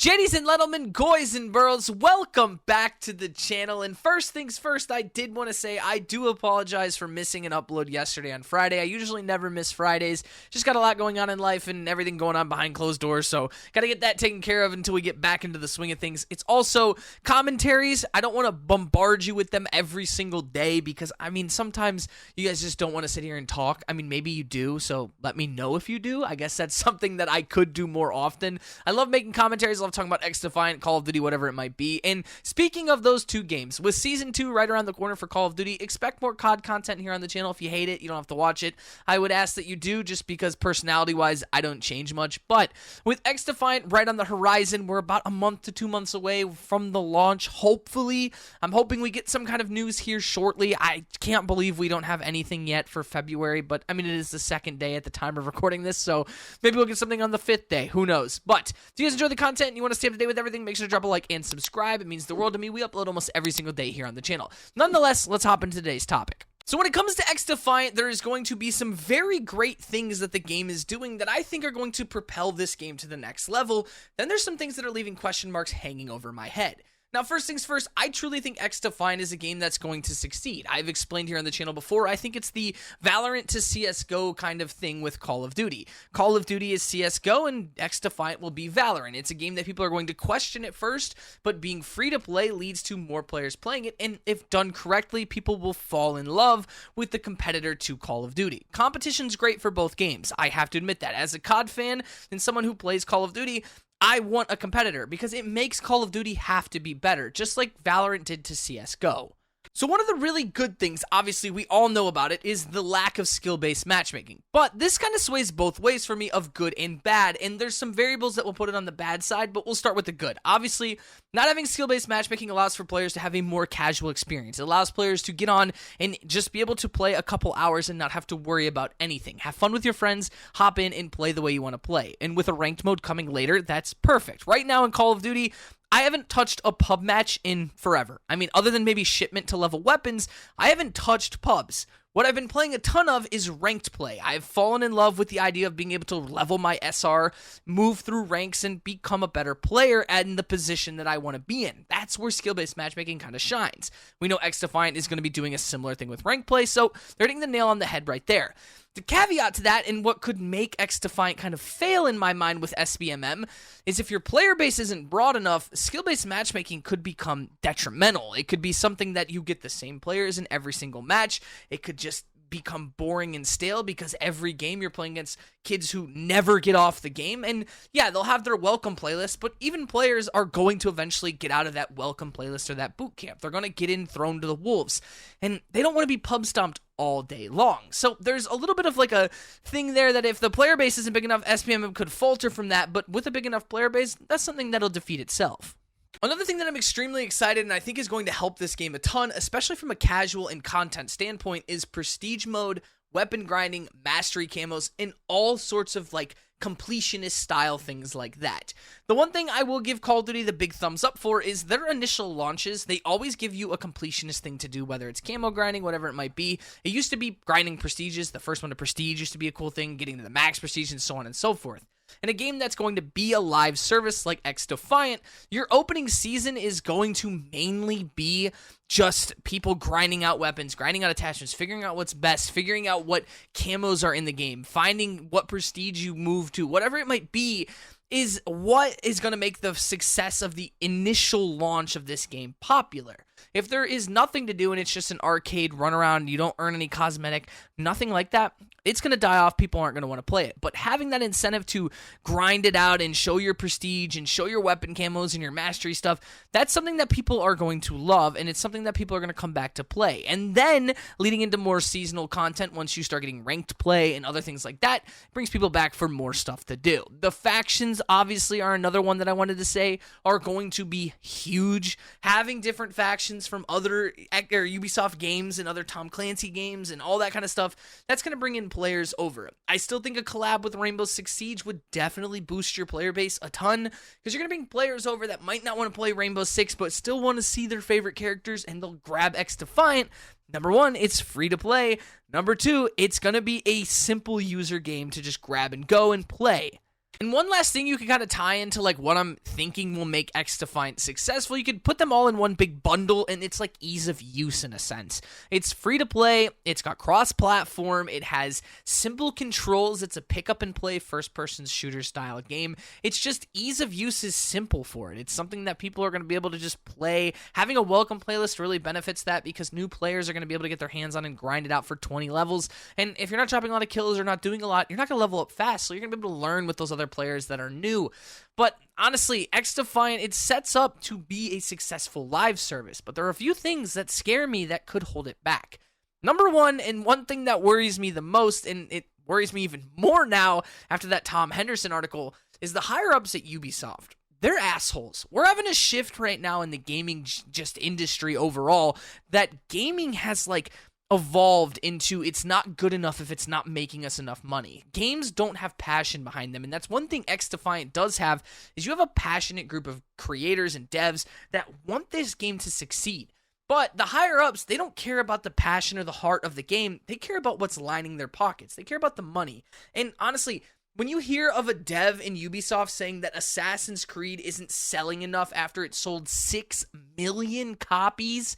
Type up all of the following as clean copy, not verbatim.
Jennies and gentlemen, boys and girls, welcome back to the channel. And first things first, I did want to say I do apologize for missing an upload yesterday on Friday. I usually never miss Fridays. Just got a lot going on in life and everything going on behind closed doors, so got to get that taken care of until we get back into the swing of things. It's also commentaries. I don't want to bombard you with them every single day because, I mean, sometimes you guys just don't want to sit here and talk. I mean, maybe you do, so let me know if you do. I guess that's something that I could do more often. I love making commentaries. I love talking about XDefiant, Call of Duty, whatever it might be. And speaking of those two games, with Season 2 right around the corner for Call of Duty, expect more COD content here on the channel. If you hate it, you don't have to watch it. I would ask that you do, just because personality-wise, I don't change much. But with XDefiant right on the horizon, we're about a month to 2 months away from the launch, hopefully. I'm hoping we get some kind of news here shortly. I can't believe we don't have anything yet for February, but I mean, it is the second day at the time of recording this, so maybe we'll get something on the 5th day. Who knows? But if you guys enjoy the content and you want to stay up to date with everything, make sure to drop a like and subscribe. It means the world to me. We upload almost every single day here on the channel. Nonetheless, let's hop into today's topic. So when it comes to XDefiant, there is going to be some very great things that the game is doing that I think are going to propel this game to the next level. Then there's some things that are leaving question marks hanging over my head. Now, first things first, I truly think XDefiant is a game that's going to succeed. I've explained here on the channel before, I think it's the Valorant to CSGO kind of thing with Call of Duty. Call of Duty is CSGO, and XDefiant will be Valorant. It's a game that people are going to question at first, but being free to play leads to more players playing it, and if done correctly, people will fall in love with the competitor to Call of Duty. Competition's great for both games. I have to admit that. As a COD fan and someone who plays Call of Duty, I want a competitor because it makes Call of Duty have to be better, just like Valorant did to CSGO. So one of the really good things, obviously we all know about it, is the lack of skill-based matchmaking. But this kind of sways both ways for me of good and bad, and there's some variables that will put it on the bad side, but we'll start with the good. Obviously, not having skill-based matchmaking allows for players to have a more casual experience. It allows players to get on and just be able to play a couple hours and not have to worry about anything. Have fun with your friends, hop in and play the way you want to play. And with a ranked mode coming later, that's perfect. Right now in Call of Duty, I haven't touched a pub match in forever. I mean, other than maybe shipment to level weapons, I haven't touched pubs. What I've been playing a ton of is ranked play. I've fallen in love with the idea of being able to level my SR, move through ranks, and become a better player in the position that I want to be in. That's where skill-based matchmaking kind of shines. We know XDefiant is going to be doing a similar thing with ranked play, so they're hitting the nail on the head right there. The caveat to that, and what could make XDefiant kind of fail in my mind with SBMM, is if your player base isn't broad enough, skill-based matchmaking could become detrimental. It could be something that you get the same players in every single match. It could just become boring and stale because every game you're playing against kids who never get off the game. And yeah, they'll have their welcome playlist, but even players are going to eventually get out of that welcome playlist or that boot camp. They're going to get in thrown to the wolves, and they don't want to be pub stomped all day long. So there's a little bit of like a thing there that if the player base isn't big enough, SPM could falter from that, but with a big enough player base, that's something that'll defeat itself. Another thing that I'm extremely excited and I think is going to help this game a ton, especially from a casual and content standpoint, is prestige mode, weapon grinding, mastery camos, and all sorts of like completionist style things like that. The one thing I will give Call of Duty the big thumbs up for is their initial launches. They always give you a completionist thing to do, whether it's camo grinding, whatever it might be. It used to be grinding prestiges. The first one to prestige used to be a cool thing, getting to the max prestige and so on and so forth. In a game that's going to be a live service like XDefiant, your opening season is going to mainly be just people grinding out weapons, grinding out attachments, figuring out what's best, figuring out what camos are in the game, finding what prestige you move to, whatever it might be, is what is going to make the success of the initial launch of this game popular. If there is nothing to do and it's just an arcade run around, you don't earn any cosmetic, nothing like that, it's going to die off. People aren't going to want to play it. But having that incentive to grind it out and show your prestige and show your weapon camos and your mastery stuff, that's something that people are going to love, and it's something that people are going to come back to play. And then leading into more seasonal content, once you start getting ranked play and other things like that, brings people back for more stuff to do. The factions obviously are another one that I wanted to say are going to be huge. Having different factions from other Ubisoft games and other Tom Clancy games and all that kind of stuff, that's going to bring in players over. I still think a collab with Rainbow Six Siege would definitely boost your player base a ton, because you're going to bring players over that might not want to play Rainbow Six but still want to see their favorite characters, and they'll grab XDefiant. Number one, it's free to play. Number two, it's going to be a simple user game to just grab and go and play. And one last thing you can kind of tie into like what I'm thinking will make XDefiant successful, you could put them all in one big bundle, and it's like ease of use in a sense. It's free to play, it's got cross-platform, it has simple controls, it's a pick-up-and-play first-person shooter style game. It's just ease of use is simple for it. It's something that people are going to be able to just play. Having a welcome playlist really benefits that because new players are going to be able to get their hands on and grind it out for 20 levels. And if you're not dropping a lot of kills or not doing a lot, you're not going to level up fast, so you're going to be able to learn with those other players that are new. But honestly, XDefiant, it sets up to be a successful live service, but there are a few things that scare me that could hold it back. Number one, and one thing that worries me the most, and it worries me even more now after that Tom Henderson article, is the higher-ups at Ubisoft. They're assholes. We're having a shift right now in the gaming just industry overall, that gaming has like evolved into it's not good enough if it's not making us enough money. Games don't have passion behind them, and that's one thing XDefiant does have, is you have a passionate group of creators and devs that want this game to succeed. But the higher-ups, they don't care about the passion or the heart of the game. They care about what's lining their pockets. They care about the money. And honestly, when you hear of a dev in Ubisoft saying that Assassin's Creed isn't selling enough after it sold 6 million copies,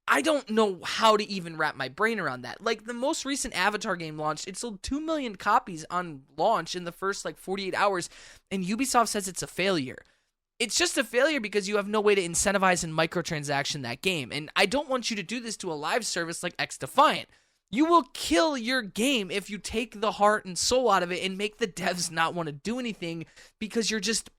I don't know how to even wrap my brain around that. Like, the most recent Avatar game launched, it sold 2 million copies on launch in the first, 48 hours, and Ubisoft says it's a failure. It's just a failure because you have no way to incentivize and microtransaction that game, and I don't want you to do this to a live service like XDefiant. You will kill your game if you take the heart and soul out of it and make the devs not want to do anything because you're just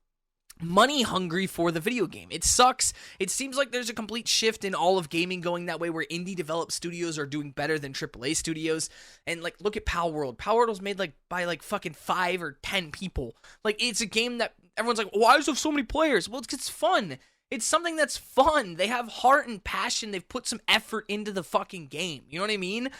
money hungry for the video game. It sucks. It seems like there's a complete shift in all of gaming going that way, where indie developed studios are doing better than AAA studios. And look at Pal World. Pal World was made by fucking 5 or 10 people. It's a game that everyone's like, why does it have so many players? Well, it's fun. It's something that's fun. They have heart and passion. They've put some effort into the fucking game. You know what I mean?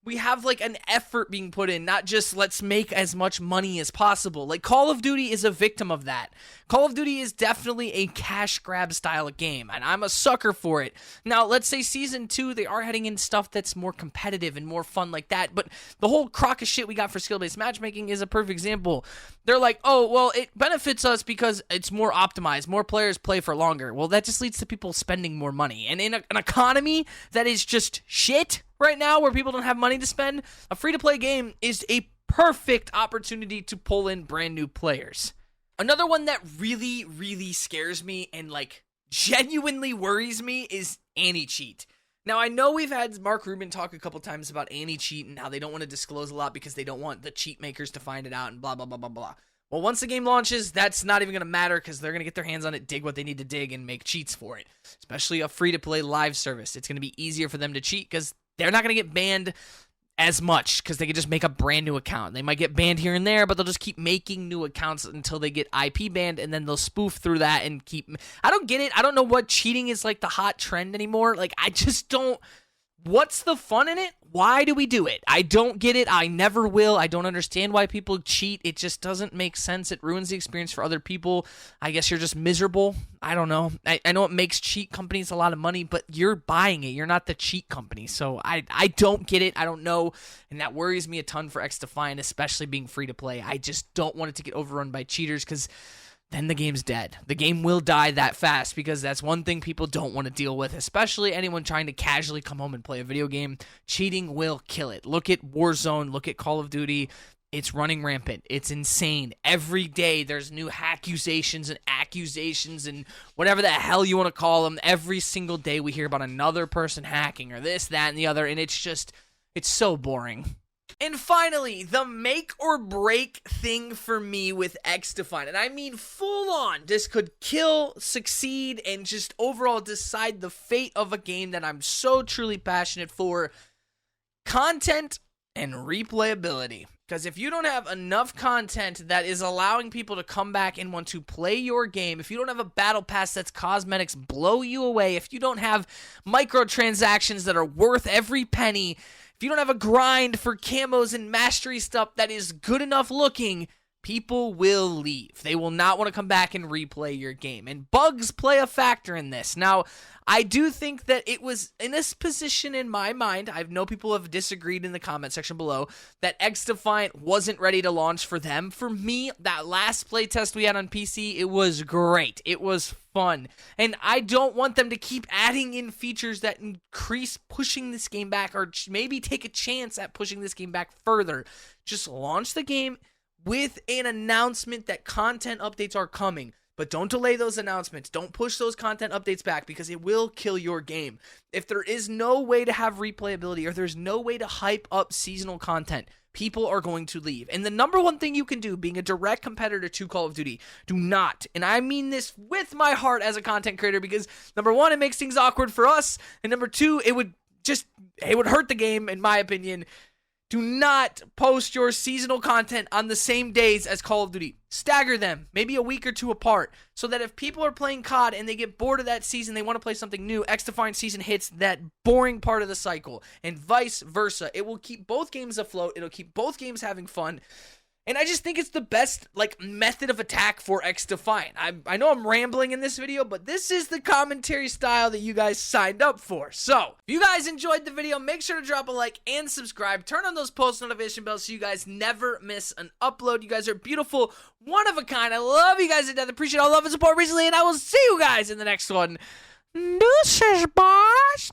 We have an effort being put in, not just let's make as much money as possible. Call of Duty is a victim of that. Call of Duty is definitely a cash grab style of game, and I'm a sucker for it. Now, let's say Season 2, they are heading in stuff that's more competitive and more fun like that, but the whole crock of shit we got for skill-based matchmaking is a perfect example. They're like, oh, well, it benefits us because it's more optimized. More players play for longer. Well, that just leads to people spending more money. And in an economy that is just shit right now, where people don't have money to spend, a free-to-play game is a perfect opportunity to pull in brand new players. Another one that really, really scares me and genuinely worries me is anti-cheat. Now, I know we've had Mark Rubin talk a couple times about anti-cheat and how they don't want to disclose a lot because they don't want the cheat makers to find it out and blah, blah, blah, blah, blah. Well, once the game launches, that's not even going to matter because they're going to get their hands on it, dig what they need to dig, and make cheats for it. Especially a free-to-play live service. It's going to be easier for them to cheat because they're not going to get banned as much because they can just make a brand new account. They might get banned here and there, but they'll just keep making new accounts until they get IP banned, and then they'll spoof through that and keep... I don't get it. I don't know what cheating is the hot trend anymore. I just don't... What's the fun in it? Why do we do it? I don't get it. I never will. I don't understand why people cheat. It just doesn't make sense. It ruins the experience for other people. I guess you're just miserable. I don't know. I know it makes cheat companies a lot of money, but you're buying it. You're not the cheat company. So I don't get it. I don't know. And that worries me a ton for XDefiant, especially being free to play. I just don't want it to get overrun by cheaters because then the game's dead. The game will die that fast because that's one thing people don't want to deal with, especially anyone trying to casually come home and play a video game. Cheating will kill it. Look at Warzone. Look at Call of Duty. It's running rampant. It's insane. Every day there's new accusations and whatever the hell you want to call them. Every single day we hear about another person hacking or this, that, and the other, and it's so boring. And finally, the make or break thing for me with XDefiant, and I mean full on, this could kill, succeed, and just overall decide the fate of a game that I'm so truly passionate for: content and replayability. Because if you don't have enough content that is allowing people to come back and want to play your game, if you don't have a battle pass that's cosmetics blow you away, if you don't have microtransactions that are worth every penny, if you don't have a grind for camos and mastery stuff that is good enough looking, people will leave. They will not want to come back and replay your game. And bugs play a factor in this. Now, I do think that it was in this position in my mind. I know people have disagreed in the comment section below that XDefiant wasn't ready to launch for them. For me, that last playtest we had on PC, it was great. It was fun. And I don't want them to keep adding in features that increase pushing this game back or maybe take a chance at pushing this game back further. Just launch the game with an announcement that content updates are coming. But don't delay those announcements. Don't push those content updates back because it will kill your game. If there is no way to have replayability or there's no way to hype up seasonal content, people are going to leave. And the number one thing you can do, being a direct competitor to Call of Duty, do not, and I mean this with my heart as a content creator, because number one, it makes things awkward for us, and number two, it would hurt the game, in my opinion. Do not post your seasonal content on the same days as Call of Duty. Stagger them, maybe a week or two apart, so that if people are playing COD and they get bored of that season, they want to play something new, XDefiant season hits that boring part of the cycle, and vice versa. It will keep both games afloat. It'll keep both games having fun. And I just think it's the best method of attack for XDefiant. I know I'm rambling in this video, but this is the commentary style that you guys signed up for. So, if you guys enjoyed the video, make sure to drop a like and subscribe. Turn on those post notification bells so you guys never miss an upload. You guys are beautiful, one of a kind. I love you guys to death. Appreciate all love and support recently, and I will see you guys in the next one. Deuces, boss.